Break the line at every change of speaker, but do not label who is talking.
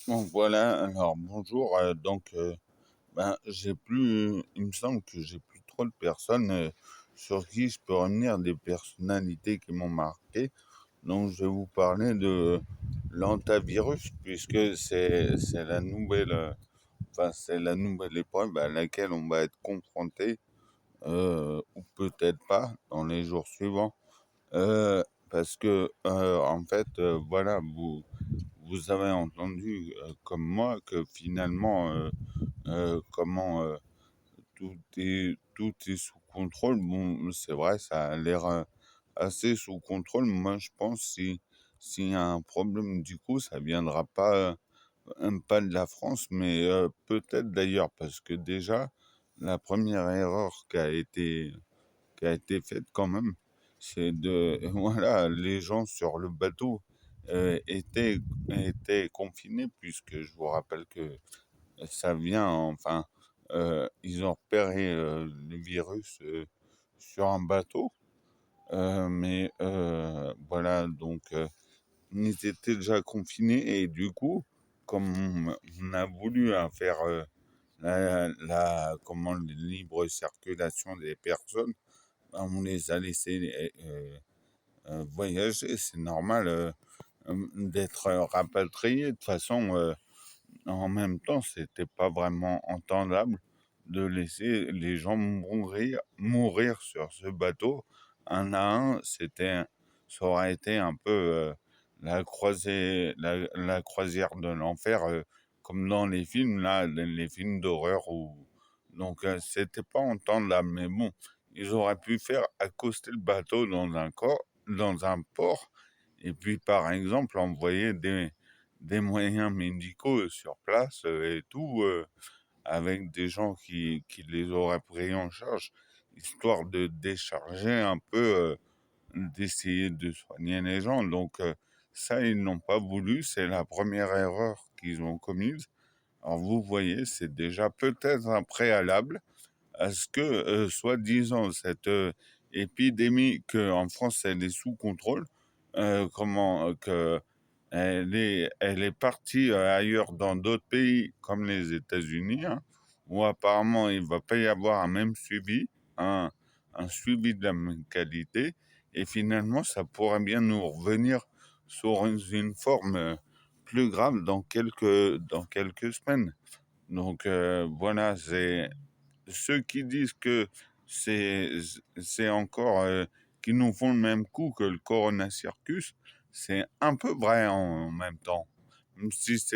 Donc voilà, alors bonjour, j'ai plus il me semble que j'ai plus trop de personnes, sur qui je peux revenir, des personnalités qui m'ont marqué. Donc je vais vous parler de l'antivirus puisque c'est la nouvelle, c'est la nouvelle épreuve à laquelle on va être confronté, ou peut-être pas dans les jours suivants. Parce que, en fait, voilà, vous avez entendu, comme moi, que finalement, comment tout est sous contrôle. Bon, c'est vrai, ça a l'air assez sous contrôle. Moi, je pense s'il y a un problème, du coup, ça viendra pas de la France, mais peut-être d'ailleurs, parce que déjà, la première erreur qui a été faite quand même, c'est de voilà, les gens sur le bateau étaient confinés, puisque je vous rappelle que ça vient, enfin, ils ont repéré le virus sur un bateau, mais voilà, donc ils étaient déjà confinés et du coup, comme on a voulu faire comment, la libre circulation des personnes, ben, on les a laissés voyager. C'est normal d'être rapatrié. De toute façon, en même temps, c'était pas vraiment entendable de laisser les gens mourir sur ce bateau. Un à un, ça aurait été un peu la croisière de l'enfer, comme dans les films, là, les films d'horreur. Donc, c'était pas entendable. Mais bon, ils auraient pu faire accoster le bateau dans un port, et puis, par exemple, envoyer des moyens médicaux sur place et tout, avec des gens qui les auraient pris en charge, histoire de décharger un peu, d'essayer de soigner les gens. Donc ça, ils n'ont pas voulu, c'est la première erreur qu'ils ont commise. Alors vous voyez, c'est déjà peut-être un préalable à ce que, soi-disant, cette épidémie, que en France elle est sous contrôle, comment que elle est partie ailleurs dans d'autres pays comme les États-Unis, hein, où apparemment il va pas y avoir un même suivi, un, un suivi de la même qualité, et finalement ça pourrait bien nous revenir sur une forme plus grave dans quelques semaines. Donc voilà, c'est ceux qui disent que c'est c'est encore qui nous font le même coup que le Corona Circus, c'est un peu vrai en même temps. Même si c'est